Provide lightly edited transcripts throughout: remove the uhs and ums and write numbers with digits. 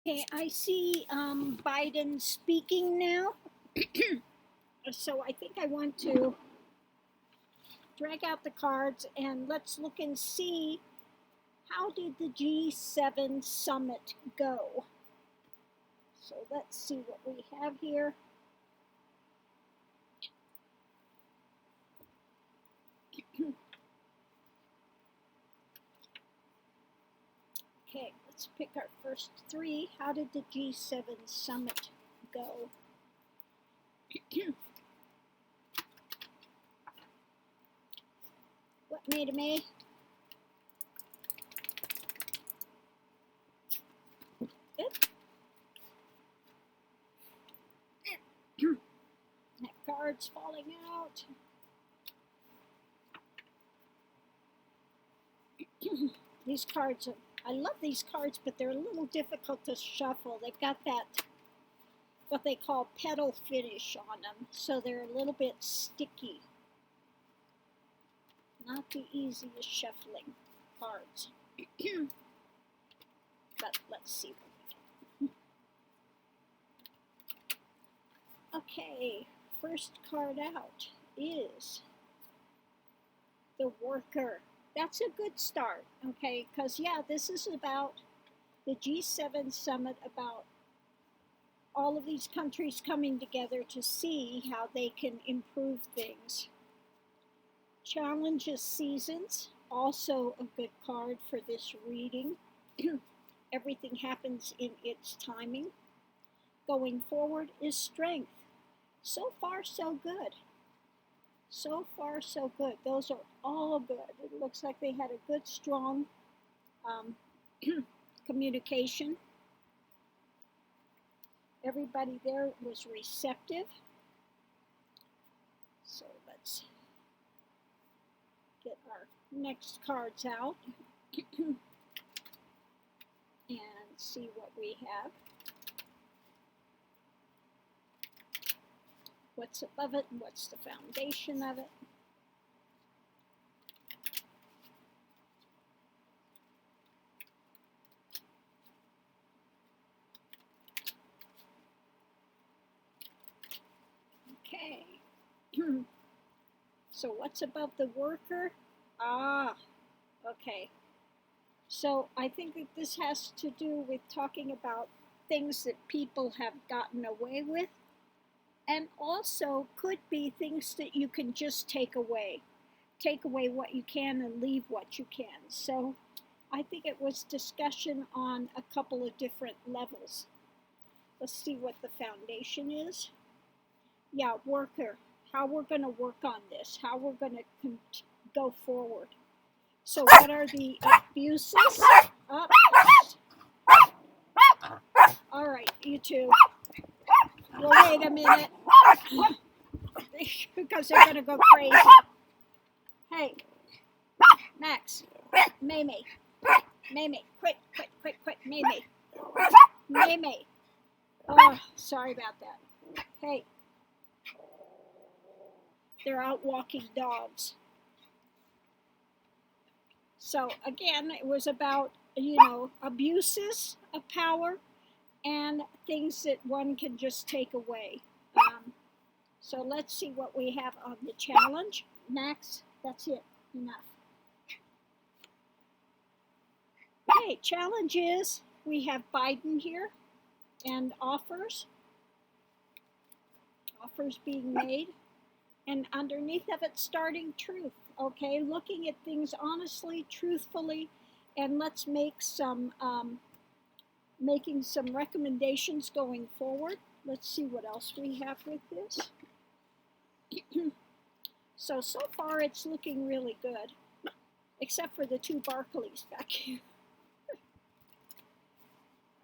Okay, I see Biden speaking now. So I think I want to drag out the cards and let's look and see how did the G7 summit go. So let's see what we have here. Okay, let's pick our first three. How did the G7 summit go? What made a May? That card's falling out. These cards are, I love these cards, but they're a little difficult to shuffle. They've got that, what they call petal finish on them, so they're a little bit sticky. Not the easiest shuffling cards. But let's see what we get. Okay, first card out is the Worker. That's a good start, okay? Because, yeah, this is about the G7 summit, about all of these countries coming together to see how they can improve things. Challenges Seasons, also a good card for this reading. Everything happens in its timing. Going forward is Strength. So far, so good. So far, so good. Those are all good. It looks like they had a good, strong communication. Everybody there was receptive. So let's get our next cards out and see what we have. What's above it and what's the foundation of it. Okay. So what's above the Worker? Okay. So I think that this has to do with talking about things that people have gotten away with, and also could be things that you can just take away. Take away what you can and leave what you can. So I think it was discussion on a couple of different levels. Let's see what the foundation is. Yeah, Worker. How we're going to work on this. How we're going to go forward. So what are the abuses? Oh. All right, you two. Well, wait a minute. Because they're going to go crazy. Hey, Max. Mamie. Mamie. Quit. Mamie. Mamie. Oh, sorry about that. Hey. They're out walking dogs. So again, it was about, abuses of power and things that one can just take away. So let's see what we have on the challenge. Max, that's it. Enough. Okay, challenge is we have Biden here and offers being made, and underneath of it, starting truth. Okay, looking at things honestly, truthfully, and let's make some making some recommendations going forward. Let's see what else we have with this. So far it's looking really good, except for the two Barclays back here.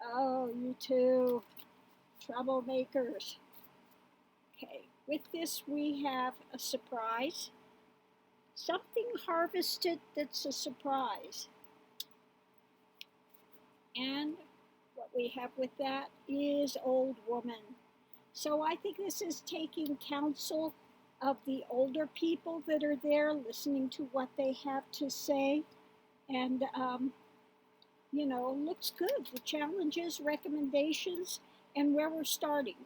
Oh, you two troublemakers. Okay, with this we have a surprise. Something harvested that's a surprise. And what we have with that is Old Woman. So I think this is taking counsel of the older people that are there, listening to what they have to say, and looks good. The challenges, recommendations, and where we're starting.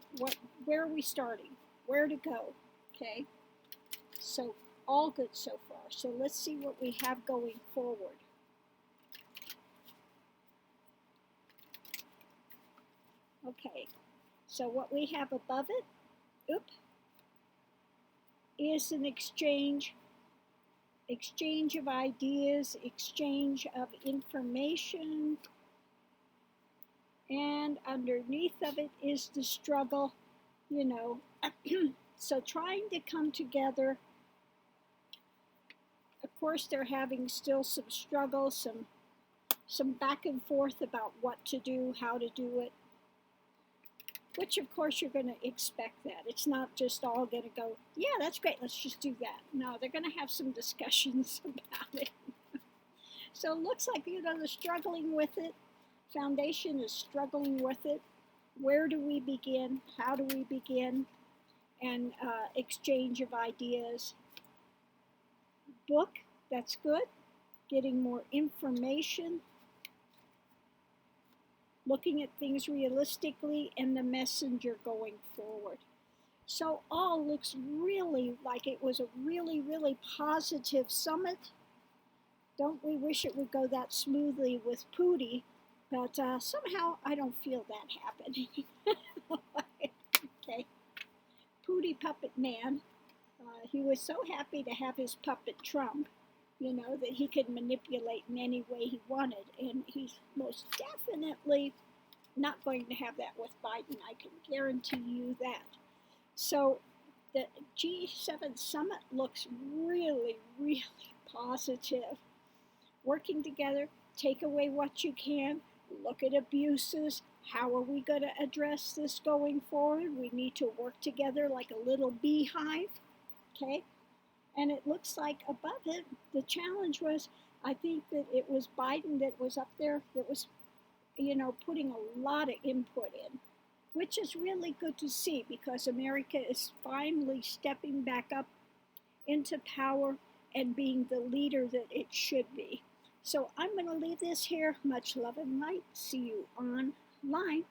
Where are we starting? Where to go? Okay. So all good so far. So let's see what we have going forward. Okay. So what we have above it, is an exchange of ideas, exchange of information, and underneath of it is the struggle, you know. So trying to come together. Of course, they're having still some struggle, some back and forth about what to do, how to do it, which of course you're going to expect that. It's not just all going to go, yeah, that's great, let's just do that. No, they're going to have some discussions about it. So it looks like, they're struggling with it. Foundation is struggling with it. Where do we begin? How do we begin? And exchange of ideas. Book, that's good. Getting more information. Looking at things realistically, and the messenger going forward. So all looks really like it was a really, really positive summit. Don't we wish it would go that smoothly with Pootie, but somehow I don't feel that happening. Okay, Pootie Puppet Man, he was so happy to have his puppet Trump, that he could manipulate in any way he wanted, and he's most definitely not going to have that with Biden. I can guarantee you that. So the G7 summit looks really, really positive. Working together, take away what you can, look at abuses. How are we going to address this going forward? We need to work together like a little beehive, okay? And it looks like above it, the challenge was, I think that it was Biden that was up there that was, putting a lot of input in, which is really good to see because America is finally stepping back up into power and being the leader that it should be. So I'm going to leave this here. Much love and light. See you online.